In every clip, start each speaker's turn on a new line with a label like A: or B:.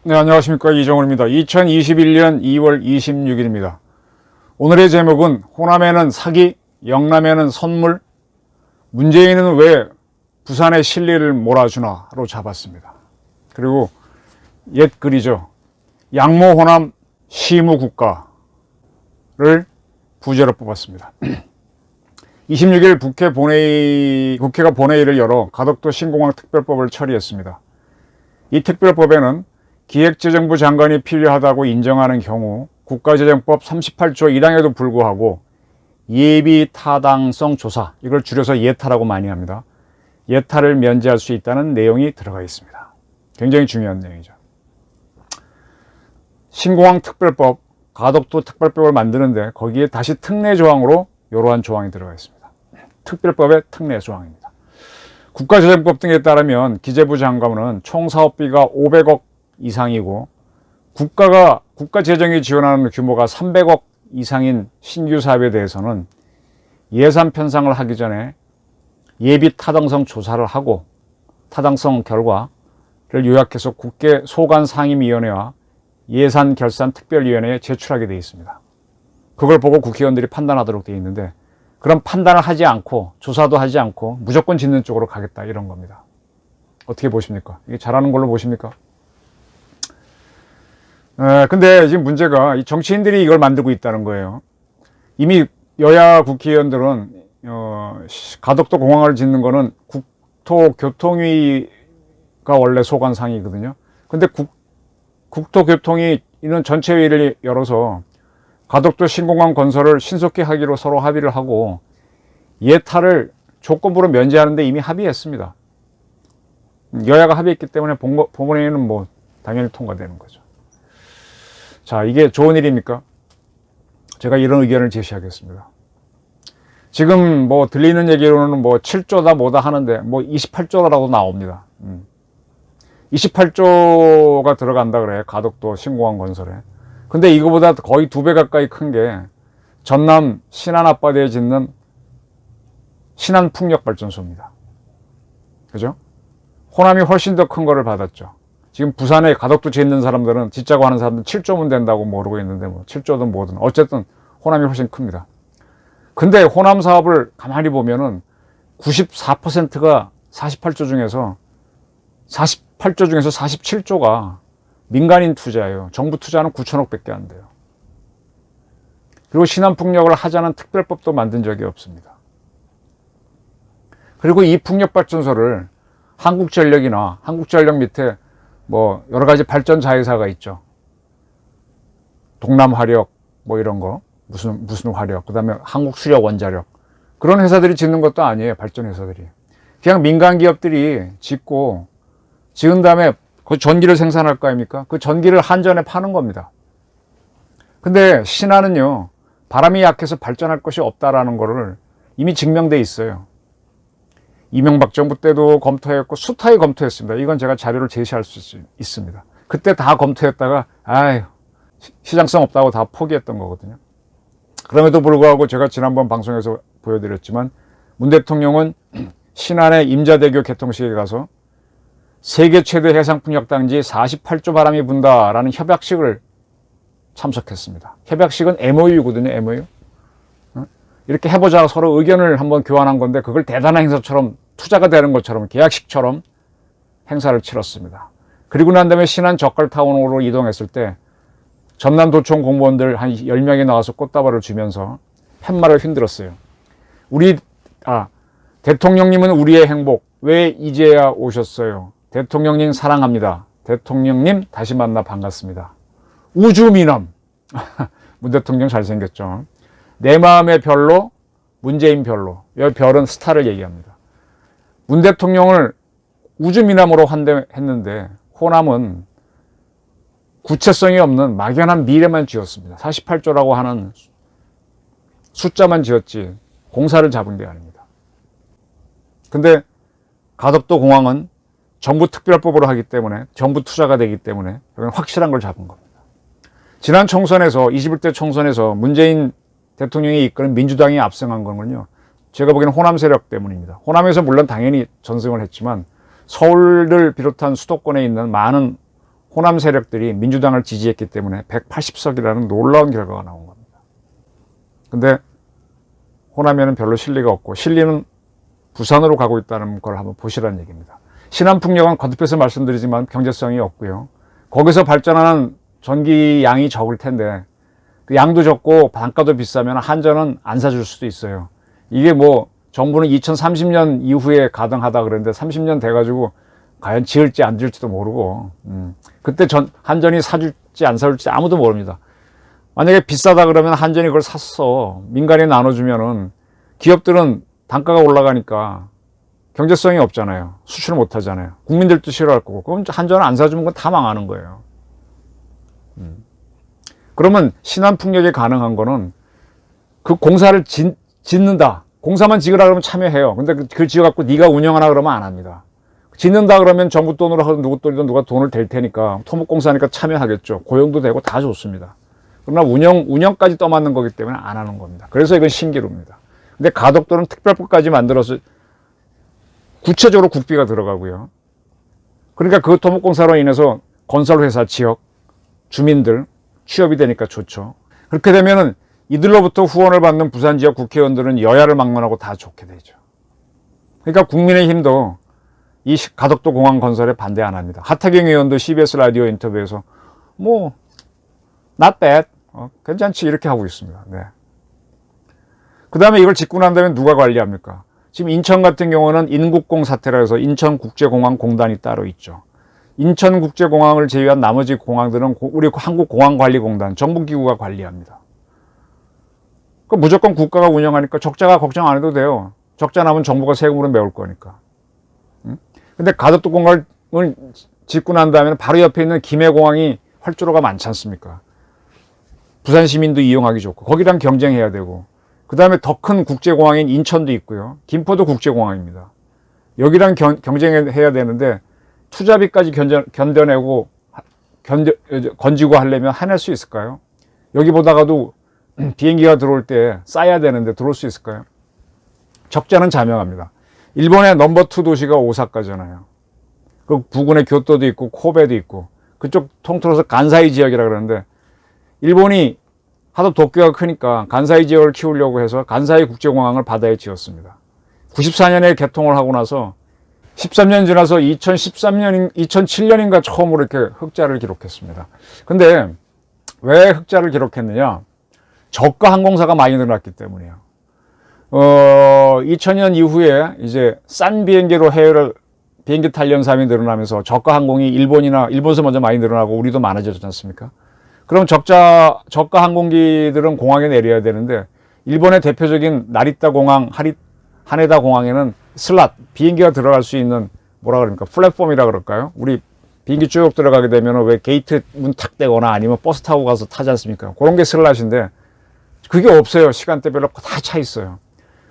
A: 네, 안녕하십니까. 이정훈입니다. 2021년 2월 26일입니다. 오늘의 제목은 호남에는 사기, 영남에는 선물, 문재인은 왜 부산의 실리를 몰아주나로 잡았습니다. 그리고 옛 글이죠. 양모 호남 시무 국가를 부제로 뽑았습니다. 26일 국회가 본회의를 열어 가덕도 신공항 특별법을 처리했습니다. 이 특별법에는 기획재정부 장관이 필요하다고 인정하는 경우 국가재정법 38조 1항에도 불구하고 예비 타당성 조사, 이걸 줄여서 예타라고 많이 합니다. 예타를 면제할 수 있다는 내용이 들어가 있습니다. 굉장히 중요한 내용이죠. 신공항 특별법, 가덕도 특별법을 만드는데 거기에 다시 특례 조항으로 이러한 조항이 들어가 있습니다. 특별법의 특례 조항입니다. 국가재정법 등에 따르면 기재부 장관은 총 사업비가 500억 이상이고 국가재정이 지원하는 규모가 300억 이상인 신규 사업에 대해서는 예산 편성을 하기 전에 예비 타당성 조사를 하고 타당성 결과를 요약해서 국회 소관상임위원회와 예산결산특별위원회에 제출하게 되어 있습니다. 그걸 보고 국회의원들이 판단하도록 되어 있는데 그런 판단을 하지 않고 조사도 하지 않고 무조건 짓는 쪽으로 가겠다, 이런 겁니다. 어떻게 보십니까? 이게 잘하는 걸로 보십니까? 근데 지금 문제가 이 정치인들이 이걸 만들고 있다는 거예요. 이미 여야 국회의원들은 가덕도 공항을 짓는 거는 국토교통위가 원래 소관상이거든요. 근데 국토교통위는 전체회의를 열어서 가덕도 신공항 건설을 신속히 하기로 서로 합의를 하고 예타를 조건부로 면제하는데 이미 합의했습니다. 여야가 합의했기 때문에 본회의는 뭐 당연히 통과되는 거죠. 자, 이게 좋은 일입니까? 제가 이런 의견을 제시하겠습니다. 지금 뭐 들리는 얘기로는 뭐 7조다 뭐다 하는데 뭐 28조라고 나옵니다. 28조가 들어간다 그래, 가덕도 신공항 건설에. 근데 이거보다 거의 2배 가까이 큰 게 전남 신안 앞바다에 짓는 신안풍력발전소입니다. 그죠? 호남이 훨씬 더 큰 거를 받았죠. 지금 부산에 가덕도 짓는 사람들은 짓자고 하는 사람들은 7조면 된다고 모르고 있는데 뭐 7조든 뭐든 어쨌든 호남이 훨씬 큽니다. 근데 호남 사업을 가만히 보면은 94%가 48조 중에서 47조가 민간인 투자예요. 정부 투자는 9천억 밖에 안 돼요. 그리고 신안풍력을 하자는 특별법도 만든 적이 없습니다. 그리고 이 풍력발전소를 한국전력이나 한국전력 밑에 뭐 여러 가지 발전 자회사가 있죠. 동남화력 뭐 이런 거, 무슨 화력, 그다음에 한국수력원자력, 그런 회사들이 짓는 것도 아니에요. 발전 회사들이 그냥 민간 기업들이 짓고 지은 다음에 그 전기를 생산할 거 아닙니까? 그 전기를 한전에 파는 겁니다. 근데 신안은요, 바람이 약해서 발전할 것이 없다라는 거를 이미 증명돼 있어요. 이명박 정부 때도 검토했고 수타에 검토했습니다. 이건 제가 자료를 제시할 수 있습니다. 그때 다 검토했다가 시장성 없다고 다 포기했던 거거든요. 그럼에도 불구하고 제가 지난번 방송에서 보여드렸지만 문 대통령은 신안의 임자대교 개통식에 가서 세계 최대 해상풍력단지 48조 바람이 분다라는 협약식을 참석했습니다. 협약식은 MOU거든요. MOU. 이렇게 해보자 서로 의견을 한번 교환한 건데 그걸 대단한 행사처럼, 투자가 되는 것처럼, 계약식처럼 행사를 치렀습니다. 그리고 난 다음에 신안 젓갈타운으로 이동했을 때 전남도청 공무원들 한 10명이 나와서 꽃다발을 주면서 팻말을 흔들었어요. 대통령님은 우리의 행복, 왜 이제야 오셨어요? 대통령님 사랑합니다. 대통령님 다시 만나 반갑습니다. 우주미남. 문 대통령 잘생겼죠. 내 마음의 별로, 문재인 별로. 여기 별은 스타를 얘기합니다. 문 대통령을 우주미남으로 환대했는데 호남은 구체성이 없는 막연한 미래만 지었습니다. 48조라고 하는 숫자만 지었지 공사를 잡은 게 아닙니다. 근데 가덕도 공항은 정부 특별법으로 하기 때문에, 정부 투자가 되기 때문에 여기는 확실한 걸 잡은 겁니다. 지난 총선에서 21대 총선에서 문재인 대통령이 이끄는 민주당이 압승한 거는요. 제가 보기에는 호남 세력 때문입니다. 호남에서 물론 당연히 전승을 했지만 서울을 비롯한 수도권에 있는 많은 호남 세력들이 민주당을 지지했기 때문에 180석이라는 놀라운 결과가 나온 겁니다. 근데 호남에는 별로 실리가 없고 실리는 부산으로 가고 있다는 걸 한번 보시라는 얘기입니다. 신안풍력은 거듭해서 말씀드리지만 경제성이 없고요. 거기서 발전하는 전기 양이 적을 텐데 그 양도 적고 단가도 비싸면 한전은 안 사줄 수도 있어요. 이게 뭐 정부는 2030년 이후에 가동하다 그랬는데 30년 돼가지고 과연 지을지 안 지을지도 모르고 그때 한전이 사줄지 안 사줄지 아무도 모릅니다. 만약에 비싸다 그러면 한전이 그걸 샀어. 민간에 나눠주면은 기업들은 단가가 올라가니까 경제성이 없잖아요. 수출을 못 하잖아요. 국민들도 싫어할 거고. 그럼 한전을 안 사주면 그건 다 망하는 거예요. 그러면 신안풍력이 가능한 거는 그 공사를 짓는다. 공사만 지으라 그러면 참여해요. 근데 그 지어갖고 네가 운영하라 그러면 안 합니다. 짓는다 그러면 정부 돈으로 하든 누구 돈이든 누가 돈을 댈 테니까 토목공사니까 참여하겠죠. 고용도 되고 다 좋습니다. 그러나 운영까지 떠맡는 거기 때문에 안 하는 겁니다. 그래서 이건 신기루입니다. 근데 가덕도는 특별법까지 만들어서 구체적으로 국비가 들어가고요. 그러니까 그 토목공사로 인해서 건설회사, 지역, 주민들 취업이 되니까 좋죠. 그렇게 되면은 이들로부터 후원을 받는 부산 지역 국회의원들은 여야를 막론하고 다 좋게 되죠. 그러니까 국민의힘도 이 가덕도 공항 건설에 반대 안 합니다. 하태경 의원도 CBS 라디오 인터뷰에서 뭐 not bad, 괜찮지 이렇게 하고 있습니다. 네. 그 다음에 이걸 짓고 난 다음에 누가 관리합니까? 지금 인천 같은 경우는 인국공 사태라 해서 인천국제공항공단이 따로 있죠. 인천국제공항을 제외한 나머지 공항들은 우리 한국공항관리공단, 정부기구가 관리합니다. 그 무조건 국가가 운영하니까 적자가 걱정 안 해도 돼요. 적자 나면 정부가 세금으로 메울 거니까. 근데 가덕도 공항을 짓고 난 다음에 바로 옆에 있는 김해공항이 활주로가 많지 않습니까? 부산 시민도 이용하기 좋고 거기랑 경쟁해야 되고 그 다음에 더 큰 국제공항인 인천도 있고요. 김포도 국제공항입니다. 여기랑 경쟁해야 되는데 투자비까지 견뎌내고 건지고 하려면 해낼 수 있을까요? 여기 보다가도 비행기가 들어올 때 싸야 되는데 들어올 수 있을까요? 적자는 자명합니다. 일본의 넘버2 도시가 오사카잖아요. 그 부근에 교토도 있고 코베도 있고 그쪽 통틀어서 간사이 지역이라 그러는데 일본이 하도 도쿄가 크니까 간사이 지역을 키우려고 해서 간사이 국제공항을 바다에 지었습니다. 94년에 개통을 하고 나서 13년 지나서 2007년인가 처음으로 이렇게 흑자를 기록했습니다. 근데 왜 흑자를 기록했느냐? 저가 항공사가 많이 늘어났기 때문이에요. 2000년 이후에 이제 싼 비행기로 비행기 탈 연사람이 늘어나면서 저가 항공이 일본에서 먼저 많이 늘어나고 우리도 많아졌지 않습니까? 그럼 저가 항공기들은 공항에 내려야 되는데 일본의 대표적인 나리타 공항, 하네다 공항에는 비행기가 들어갈 수 있는 뭐라 그럽니까? 플랫폼이라 그럴까요? 우리 비행기 쭉 들어가게 되면 왜 게이트 문 탁 떼거나 아니면 버스 타고 가서 타지 않습니까? 그런 게 슬롯인데 그게 없어요. 시간대별로 다 차 있어요.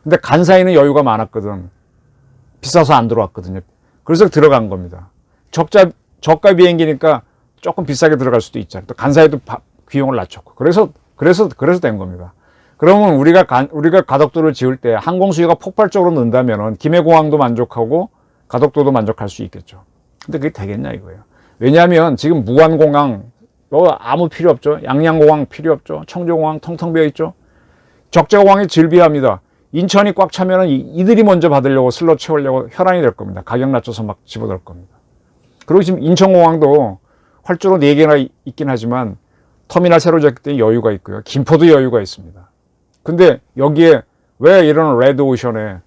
A: 근데 간사이는 여유가 많았거든. 비싸서 안 들어왔거든요. 그래서 들어간 겁니다. 저가 비행기니까 조금 비싸게 들어갈 수도 있잖아요. 또 간사이도 비용을 낮췄고. 그래서 된 겁니다. 그러면 우리가 가덕도를 지을 때 항공 수요가 폭발적으로 는다면은 김해공항도 만족하고 가덕도도 만족할 수 있겠죠. 근데 그게 되겠냐 이거예요. 왜냐하면 지금 무안공항 아무 필요 없죠. 양양공항 필요 없죠. 청주공항 텅텅 비어 있죠. 적재공항이 질비합니다. 인천이 꽉 차면은 이들이 먼저 받으려고 슬롯 채우려고 혈안이 될 겁니다. 가격 낮춰서 막 집어넣을 겁니다. 그리고 지금 인천공항도 활주로 4개나 있긴 하지만 터미널 새로 짓기 때문에 여유가 있고요. 김포도 여유가 있습니다. 근데 여기에 왜 이런 레드오션에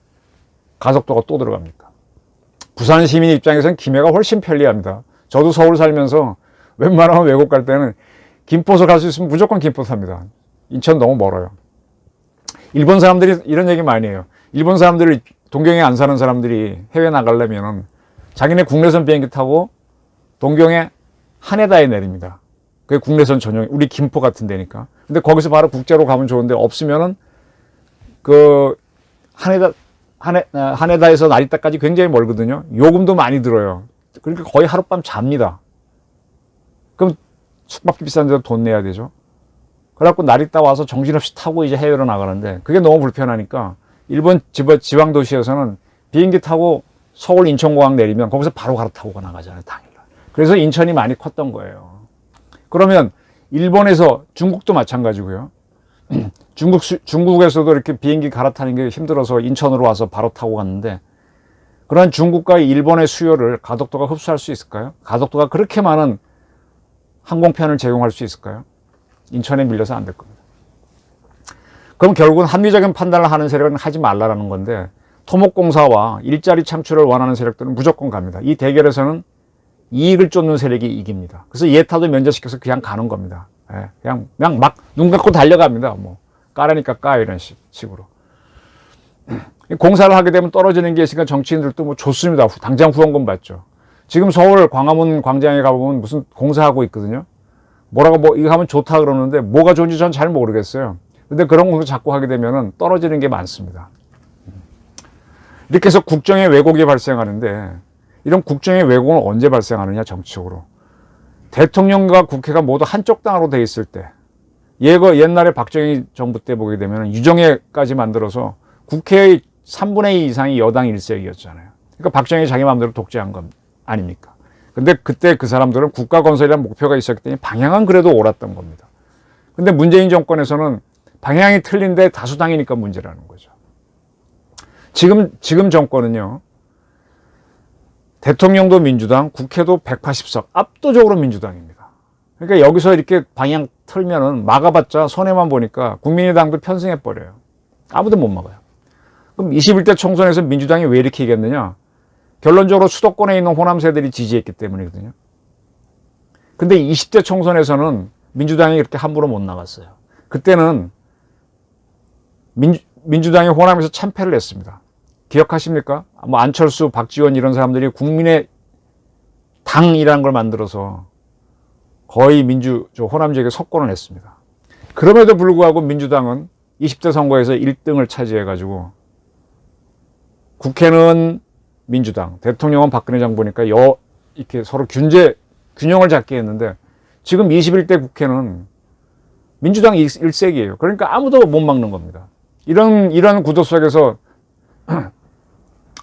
A: 가덕도가 또 들어갑니까? 부산 시민 입장에서는 김해가 훨씬 편리합니다. 저도 서울 살면서 웬만하면 외국 갈 때는 김포서 갈 수 있으면 무조건 김포 탑니다. 인천 너무 멀어요. 일본 사람들이 이런 얘기 많이 해요. 일본 사람들이 동경에 안 사는 사람들이 해외 나가려면은 자기네 국내선 비행기 타고 동경에 하네다에 내립니다. 그게 국내선 전용, 우리 김포 같은 데니까. 근데 거기서 바로 국제로 가면 좋은데 없으면은 그 하네다에서 나리타까지 굉장히 멀거든요. 요금도 많이 들어요. 그러니까 거의 하룻밤 잡니다. 그럼 숙박비 비싼 데도 돈 내야 되죠. 그래갖고 날 있다 와서 정신없이 타고 이제 해외로 나가는데 그게 너무 불편하니까 일본 지방 도시에서는 비행기 타고 서울 인천공항 내리면 거기서 바로 갈아타고 나가잖아요, 당일날. 그래서 인천이 많이 컸던 거예요. 그러면 일본에서 중국도 마찬가지고요. 중국에서도 이렇게 비행기 갈아타는 게 힘들어서 인천으로 와서 바로 타고 갔는데 그런 중국과 일본의 수요를 가덕도가 흡수할 수 있을까요? 가덕도가 그렇게 많은 항공편을 제공할 수 있을까요? 인천에 밀려서 안 될 겁니다. 그럼 결국은 합리적인 판단을 하는 세력은 하지 말라라는 건데 토목공사와 일자리 창출을 원하는 세력들은 무조건 갑니다. 이 대결에서는 이익을 쫓는 세력이 이깁니다. 그래서 예타도 면제시켜서 그냥 가는 겁니다. 예, 그냥 막 눈 감고 달려갑니다. 뭐 까라니까 까 이런 식으로. 공사를 하게 되면 떨어지는 게 있으니까 정치인들도 뭐 좋습니다. 당장 후원금 받죠. 지금 서울 광화문 광장에 가보면 무슨 공사하고 있거든요. 뭐라고 뭐 이거 하면 좋다 그러는데 뭐가 좋은지 전 잘 모르겠어요. 근데 그런 거 자꾸 하게 되면은 떨어지는 게 많습니다. 이렇게 해서 국정의 왜곡이 발생하는데 이런 국정의 왜곡은 언제 발생하느냐 정치적으로. 대통령과 국회가 모두 한쪽 당으로 돼 있을 때 옛날에 박정희 정부 때 보게 되면 유정회까지 만들어서 국회의 3분의 2 이상이 여당 일색이었잖아요. 그러니까 박정희 자기 마음대로 독재한 건 아닙니까? 근데 그때 그 사람들은 국가 건설이라는 목표가 있었기 때문에 방향은 그래도 옳았던 겁니다. 근데 문재인 정권에서는 방향이 틀린데 다수당이니까 문제라는 거죠. 지금 정권은요, 대통령도 민주당, 국회도 180석, 압도적으로 민주당입니다. 그러니까 여기서 이렇게 방향 틀면은 막아봤자 손해만 보니까 국민의당도 편승해버려요. 아무도 못 막아요. 그럼 21대 총선에서 민주당이 왜 이렇게 이겼느냐? 결론적으로 수도권에 있는 호남세들이 지지했기 때문이거든요. 근데 20대 총선에서는 민주당이 그렇게 함부로 못 나갔어요. 그때는 민주당이 호남에서 참패를 했습니다. 기억하십니까? 뭐 안철수, 박지원 이런 사람들이 국민의 당이라는 걸 만들어서 거의 호남 지역에 석권을 했습니다. 그럼에도 불구하고 민주당은 20대 선거에서 1등을 차지해가지고 국회는 민주당, 대통령은 박근혜 정부니까 이렇게 서로 균형을 잡게 했는데 지금 21대 국회는 민주당 일색이에요. 그러니까 아무도 못 막는 겁니다. 이런 구도 속에서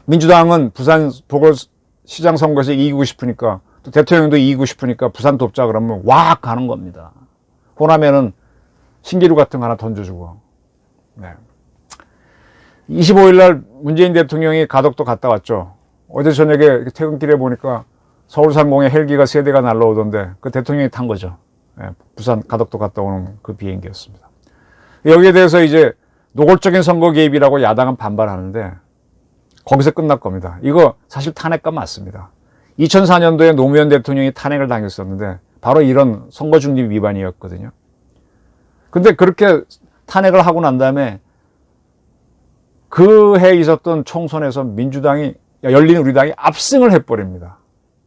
A: 민주당은 부산 보궐시장 선거에서 이기고 싶으니까 또 대통령도 이기고 싶으니까 부산 돕자 그러면 와 가는 겁니다. 호남에는 신기루 같은 거 하나 던져주고. 네. 25일 날 문재인 대통령이 가덕도 갔다 왔죠. 어제 저녁에 퇴근길에 보니까 서울상공에 헬기가 3대가 날라오던데 그 대통령이 탄 거죠. 네. 부산 가덕도 갔다 오는 그 비행기였습니다. 여기에 대해서 이제 노골적인 선거 개입이라고 야당은 반발하는데 거기서 끝날 겁니다. 이거 사실 탄핵과 맞습니다. 2004년도에 노무현 대통령이 탄핵을 당했었는데 바로 이런 선거 중립 위반이었거든요. 근데 그렇게 탄핵을 하고 난 다음에 그 해에 있었던 총선에서 열린우리당이 압승을 해버립니다.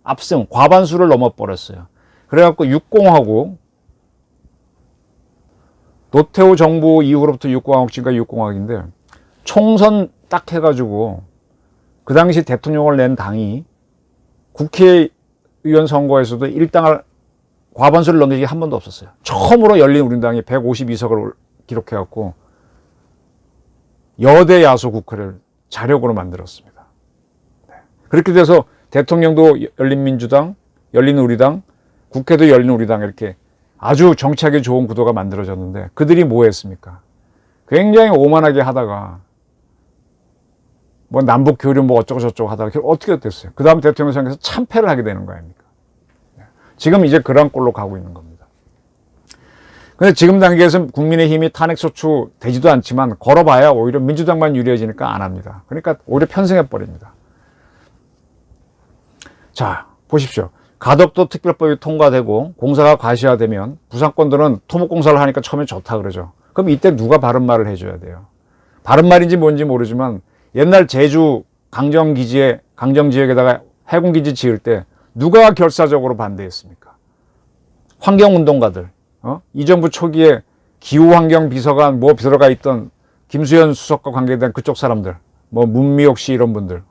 A: 압승, 과반수를 넘어버렸어요. 그래갖고 육공하고 노태우 정부 이후로부터 육공화국, 지금까지 육공화국인데 총선 딱 해가지고 그 당시 대통령을 낸 당이 국회의원 선거에서도 일당을 과반수를 넘긴 게 한 번도 없었어요. 처음으로 열린우리당이 152석을 기록해갖고 여대 야수 국회를 자력으로 만들었습니다. 그렇게 돼서 대통령도 열린민주당, 열린우리당, 국회도 열린우리당 이렇게 아주 정치하기 좋은 구도가 만들어졌는데 그들이 뭐 했습니까? 굉장히 오만하게 하다가 뭐 남북 교류 뭐 어쩌고 저쩌고 하다가 어떻게 됐어요? 그 다음 대통령 선거에서 참패를 하게 되는 거 아닙니까? 지금 이제 그런 꼴로 가고 있는 겁니다. 근데 지금 단계에서 국민의힘이 탄핵소추 되지도 않지만 걸어봐야 오히려 민주당만 유리해지니까 안 합니다. 그러니까 오히려 편승해버립니다. 자, 보십시오. 가덕도 특별법이 통과되고 공사가 과시화되면 부산권들은 토목공사를 하니까 처음에 좋다 그러죠. 그럼 이때 누가 바른말을 해줘야 돼요? 바른말인지 뭔지 모르지만 옛날 제주 강정지역에다가 해군기지 지을 때 누가 결사적으로 반대했습니까? 환경운동가들. 이 정부 초기에 기후환경 비서관, 비서가 있던 김수현 수석과 관계된 그쪽 사람들, 문미옥 씨 이런 분들,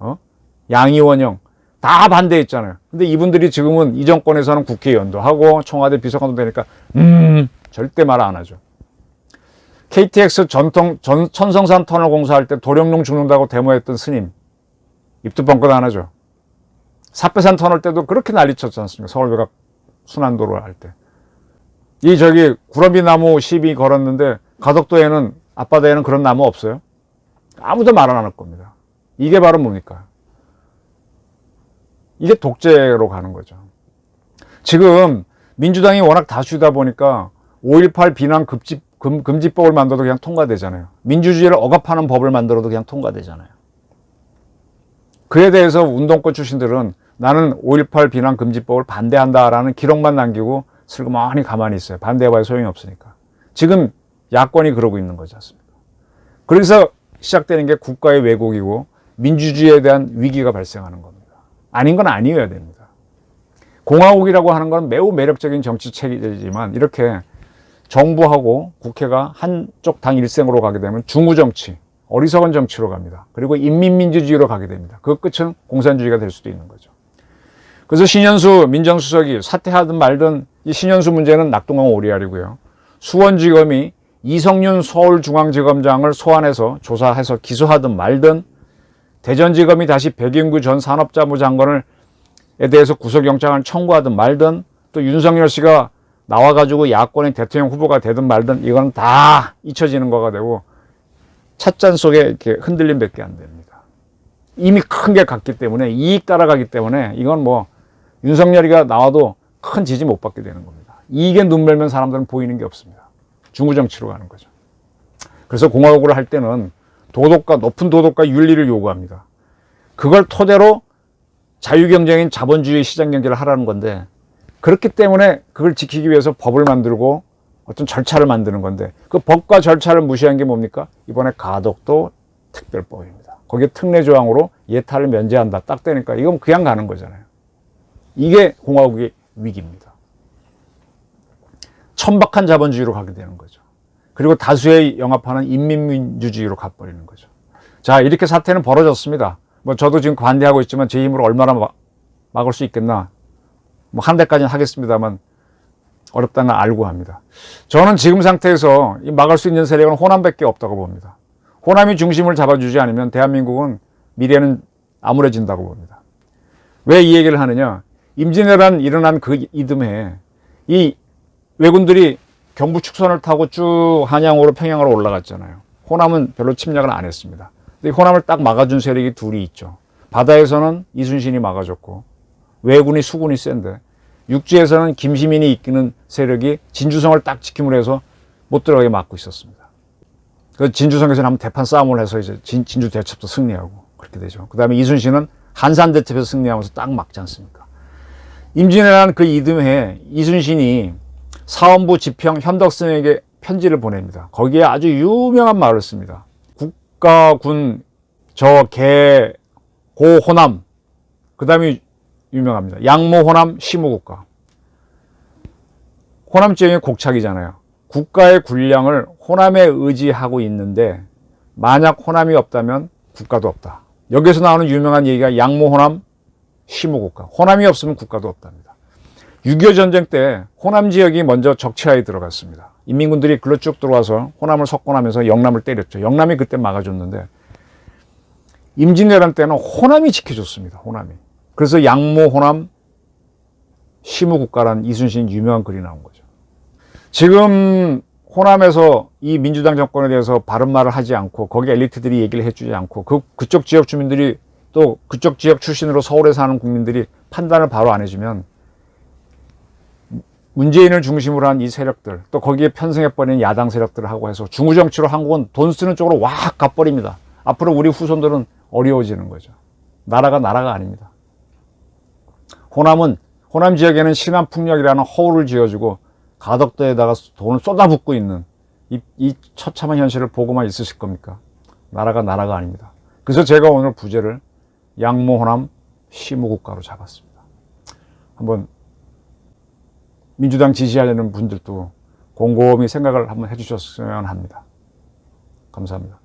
A: 양이원영 다 반대했잖아요. 근데 이분들이 지금은 이 정권에서는 국회의원도 하고 청와대 비서관도 되니까 절대 말 안 하죠. KTX 천성산 터널 공사할 때 도룡뇽 죽는다고 데모했던 스님 입도 뻥끗 안 하죠. 사패산 터널 때도 그렇게 난리쳤지 않습니까? 서울외곽 순환도로 할 때. 이 저기 구럼비 나무 시비 걸었는데 가덕도에는 앞바다에는 그런 나무 없어요? 아무도 말 안 할 겁니다. 이게 바로 뭡니까? 이게 독재로 가는 거죠. 지금 민주당이 워낙 다수다 보니까 5.18 비난 금지법을 만들어도 그냥 통과되잖아요. 민주주의를 억압하는 법을 만들어도 그냥 통과되잖아요. 그에 대해서 운동권 출신들은 나는 5.18 비난 금지법을 반대한다라는 기록만 남기고 슬그머니 가만히 있어요. 반대해봐야 소용이 없으니까. 지금 야권이 그러고 있는 거지 않습니까? 그래서 시작되는 게 국가의 왜곡이고 민주주의에 대한 위기가 발생하는 겁니다. 아닌 건 아니어야 됩니다. 공화국이라고 하는 건 매우 매력적인 정치 체제지만 이렇게 정부하고 국회가 한쪽 당 일생으로 가게 되면 중우정치, 어리석은 정치로 갑니다. 그리고 인민민주주의로 가게 됩니다. 그 끝은 공산주의가 될 수도 있는 거죠. 그래서 신현수 민정수석이 사퇴하든 말든 이 신현수 문제는 낙동강 오리알이고요. 수원지검이 이성윤 서울중앙지검장을 소환해서 조사해서 기소하든 말든 대전지검이 다시 백인구 전 산업자부 장관에 대해서 구속영장을 청구하든 말든 또 윤석열 씨가 나와가지고 야권의 대통령 후보가 되든 말든 이건 다 잊혀지는 거가 되고 찻잔 속에 이렇게 흔들림밖에 안 됩니다. 이미 큰 게 갔기 때문에 이익 따라가기 때문에 이건 뭐 윤석열이가 나와도 큰 지지 못 받게 되는 겁니다. 이익에 눈 멀면 사람들은 보이는 게 없습니다. 중구정치로 가는 거죠. 그래서 공화국을 할 때는 높은 도덕과 윤리를 요구합니다. 그걸 토대로 자유경쟁인 자본주의 시장경제를 하라는 건데 그렇기 때문에 그걸 지키기 위해서 법을 만들고 어떤 절차를 만드는 건데 그 법과 절차를 무시한 게 뭡니까? 이번에 가덕도 특별법입니다. 거기에 특례조항으로 예탈을 면제한다. 딱 되니까 이건 그냥 가는 거잖아요. 이게 공화국의 위기입니다. 천박한 자본주의로 가게 되는 거죠. 그리고 다수의 영합하는 인민민주주의로 가버리는 거죠. 자, 이렇게 사태는 벌어졌습니다. 뭐 저도 지금 반대하고 있지만 제 힘으로 얼마나 막을 수 있겠나. 뭐 한 대까지는 하겠습니다만 어렵다는 걸 알고 합니다. 저는 지금 상태에서 막을 수 있는 세력은 호남밖에 없다고 봅니다. 호남이 중심을 잡아주지 않으면 대한민국은 미래는 암울해진다고 봅니다. 왜 이 얘기를 하느냐. 임진왜란 일어난 그 이듬해 이 왜군들이 경부 축선을 타고 쭉 한양으로 평양으로 올라갔잖아요. 호남은 별로 침략을 안 했습니다. 근데 호남을 딱 막아준 세력이 둘이 있죠. 바다에서는 이순신이 막아줬고 왜군이 수군이 센데 육지에서는 김시민이 이끄는 세력이 진주성을 딱 지킴으로 해서 못 들어가게 막고 있었습니다. 그 진주성에서는 한번 대판 싸움을 해서 이제 진주 대첩도 승리하고 그렇게 되죠. 그 다음에 이순신은 한산 대첩에서 승리하면서 딱 막지 않습니까? 임진왜란 그 이듬해 이순신이 사원부 지평 현덕승에게 편지를 보냅니다. 거기에 아주 유명한 말을 씁니다. 국가군 개 고호남 그 다음에 유명합니다. 양모호남 시무국가. 호남 지형이 곡착이잖아요. 국가의 군량을 호남에 의지하고 있는데 만약 호남이 없다면 국가도 없다. 여기서 나오는 유명한 얘기가 양모호남 시무국가. 호남이 없으면 국가도 없답니다. 6.25 전쟁 때 호남 지역이 먼저 적치하에 들어갔습니다. 인민군들이 글로 쭉 들어와서 호남을 석권하면서 영남을 때렸죠. 영남이 그때 막아줬는데 임진왜란 때는 호남이 지켜줬습니다. 호남이. 그래서 양모 호남 시무국가라는 이순신 유명한 글이 나온 거죠. 지금 호남에서 이 민주당 정권에 대해서 바른 말을 하지 않고 거기 엘리트들이 얘기를 해주지 않고 그쪽 지역 주민들이 또 그쪽 지역 출신으로 서울에 사는 국민들이 판단을 바로 안 해주면 문재인을 중심으로 한 이 세력들 또 거기에 편승해버린 야당 세력들하고 해서 중우정치로 한국은 돈 쓰는 쪽으로 확 가버립니다. 앞으로 우리 후손들은 어려워지는 거죠. 나라가 아닙니다. 호남 지역에는 신안풍력이라는 허울을 지어주고 가덕도에다가 돈을 쏟아붓고 있는 이 처참한 현실을 보고만 있으실 겁니까? 나라가 아닙니다. 그래서 제가 오늘 부제를 양모 호남 시무국가로 잡았습니다. 한번 민주당 지지하려는 분들도 곰곰이 생각을 한번 해주셨으면 합니다. 감사합니다.